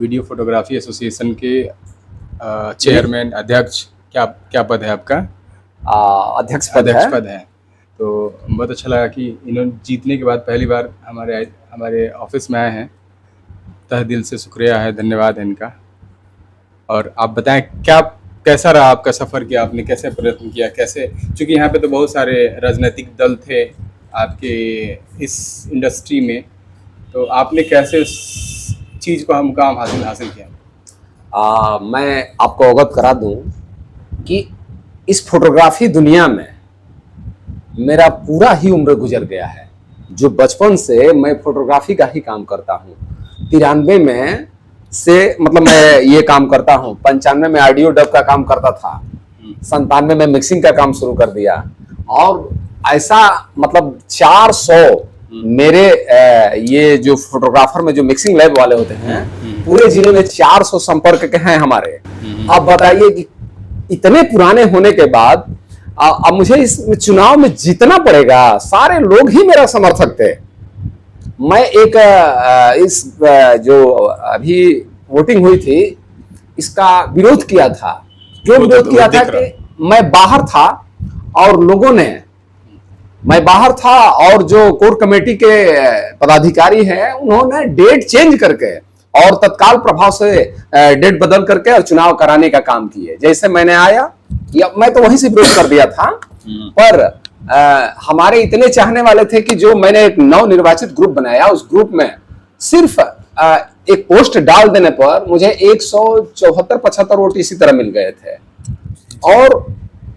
Video photography association के chairman अध्यक्ष, क्या क्या पद है आपका? अध्यक्ष पद है। तो बहुत अच्छा लगा कि इन्होंने जीतने के बाद पहली बार हमारे ऑफिस में आए हैं। तहे दिल से शुक्रिया है, धन्यवाद है इनका। और आप बताएं कैसा रहा आपका सफ़र, किया आपने, कैसे प्रयत्न किया, कैसे, क्योंकि यहाँ पे तो बहुत सारे राजनीतिक दल थे आपके इस इंडस्ट्री में, तो आपने कैसे उस चीज़ को मुकाम हासिल किया? मैं आपको अवगत करा दूं कि इस फोटोग्राफी दुनिया में मेरा पूरा ही उम्र गुजर गया है। जो बचपन से मैं फोटोग्राफी का ही काम करता हूँ। 93 में से मतलब मैं ये काम करता हूँ। 95 में ऑडियो डब का काम करता था। 97 में मिक्सिंग का काम शुरू कर दिया। और ऐसा मतलब 400 मेरे ये जो फोटोग्राफर में जो मिक्सिंग लैब वाले होते हैं, पूरे जिले में 400 संपर्क के हैं हमारे। अब बताइए कि इतने पुराने होने के बाद अब मुझे इस चुनाव में जीतना पड़ेगा। सारे लोग ही मेरा समर्थक थे। मैं एक इस जो अभी वोटिंग हुई थी इसका विरोध किया था। क्यों विरोध किया था कि मैं बाहर था और लोगों ने, मैं बाहर था और जो कोर कमेटी के पदाधिकारी हैं उन्होंने डेट चेंज करके और तत्काल प्रभाव से डेट बदल करके और चुनाव कराने का काम किए। जैसे मैंने आया या मैं तो वहीं से विरोध कर दिया था, पर हमारे इतने चाहने वाले थे कि जो मैंने एक नव निर्वाचित ग्रुप बनाया, उस ग्रुप में सिर्फ एक पोस्ट डाल देने पर मुझे 174-75 वोट इसी तरह मिल गए थे। और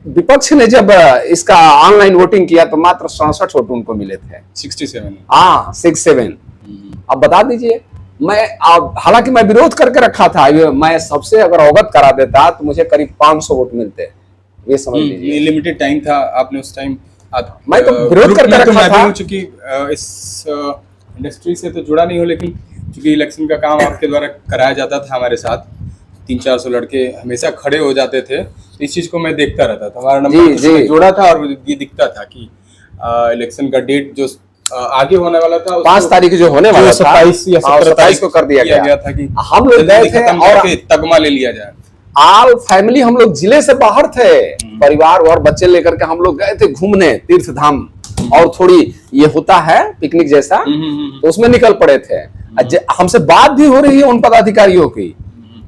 विपक्ष ने जब इसका ऑनलाइन वोटिंग किया तो मात्र 67 वोट उनको मिले थे। 67? हाँ, 67। अब बता दीजिए, मैं हालांकि मैं विरोध करके रखा था। मैं सबसे अगर अवगत करा देता तो मुझे करीब 500 वोट मिलते। ये समझ लीजिए, लिमिटेड टाइम था। आपने उस टाइम मैं तो विरोध करके रखा था। चूंकि इस इंडस्ट्री से तो जुड़ा नहीं हो, लेकिन क्योंकि इलेक्शन का काम आपके द्वारा कराया जाता था, हमारे साथ 300-400 लड़के हमेशा खड़े हो जाते थे। तो इस चीज को मैं देखता रहता था। हमारा नंबर जुड़ा था और ये दिखता था कि इलेक्शन का डेट जो आगे होने वाला था 5 तारीख जो होने वाला था, 27 या 17 तारीख को कर दिया गया था कि हम लोग गए थे और तगमा ले लिया जाए। ऑल फैमिली हम लोग जिले से बाहर थे, परिवार और बच्चे लेकर के हम लोग गए थे घूमने तीर्थ धाम, और थोड़ी ये होता है पिकनिक जैसा, तो उसमें निकल पड़े थे। हमसे बात भी हो रही है उन पदाधिकारियों की,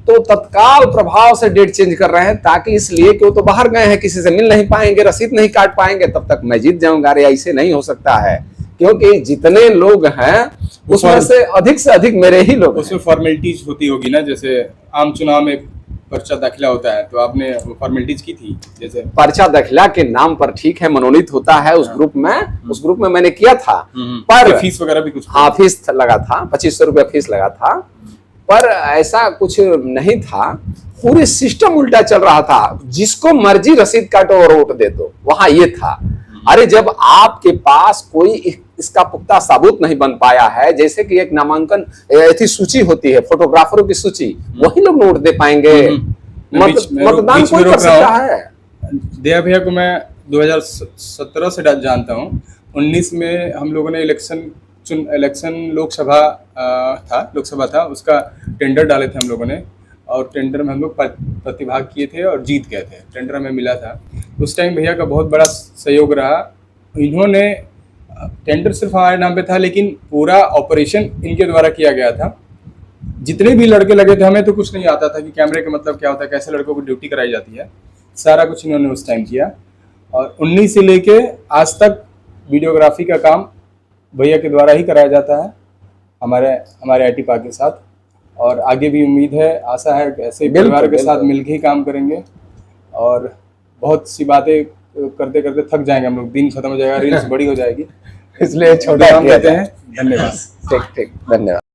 तो तत्काल प्रभाव से डेट चेंज कर रहे हैं, ताकि इसलिए कि वो तो बाहर गए हैं, किसी से मिल नहीं पाएंगे, रसीद नहीं काट पाएंगे, तब तक मैं जीत जाऊंगा। अरे ऐसे नहीं हो सकता है, क्योंकि जितने लोग हैं उसमें से अधिक मेरे ही लोग। उसमें फॉर्मेलिटीज होती होगी ना, जैसे आम चुनाव में पर्चा दाखिला होता है, तो आपने फॉर्मेलिटीज की थी? जैसे पर्चा दाखिला के नाम पर ठीक है मनोनीत होता है उस ग्रुप में, उस ग्रुप में मैंने किया था। पर फीस वगैरह भी कुछ? हाँ, फीस लगा था, 2500 रुपया फीस लगा था। पर ऐसा कुछ नहीं था, पूरे सिस्टम उल्टा चल रहा था। जिसको मर्जी रसीद काटो और वोट दे दो, वहां ये था। अरे जब आपके पास कोई इसका पुख्ता सबूत नहीं बन पाया है, जैसे कि एक नामांकन ऐसी सूची होती है, फोटोग्राफरों की सूची, वही लोग वोट दे पाएंगे? मतदान कोई कर सकता है। दया भैया को मैं 2017 से जानता हूँ। 19 में हम लोगों ने इलेक्शन लोकसभा था, उसका टेंडर डाले थे हम लोगों ने, और टेंडर में हम लोग प्रतिभाग किए थे और जीत गए थे। टेंडर में मिला था। उस टाइम भैया का बहुत बड़ा सहयोग रहा। इन्होंने टेंडर सिर्फ हमारे नाम पे था, लेकिन पूरा ऑपरेशन इनके द्वारा किया गया था। जितने भी लड़के लगे थे, हमें तो कुछ नहीं आता था कि कैमरे का मतलब क्या होता है, कैसे लड़कों को ड्यूटी कराई जाती है। सारा कुछ इन्होंने उस टाइम किया। और 19 से लेके आज तक वीडियोग्राफी का काम भैया के द्वारा ही कराया जाता है, हमारे आईटी पार्क के साथ। और आगे भी उम्मीद है, आशा है ऐसे परिवार के साथ मिलकर ही काम करेंगे। और बहुत सी बातें करते करते थक जाएंगे हम लोग, दिन खत्म हो जाएगा, रील्स बड़ी हो जाएगी, इसलिए छोटे काम करते हैं। धन्यवाद। ठीक, धन्यवाद।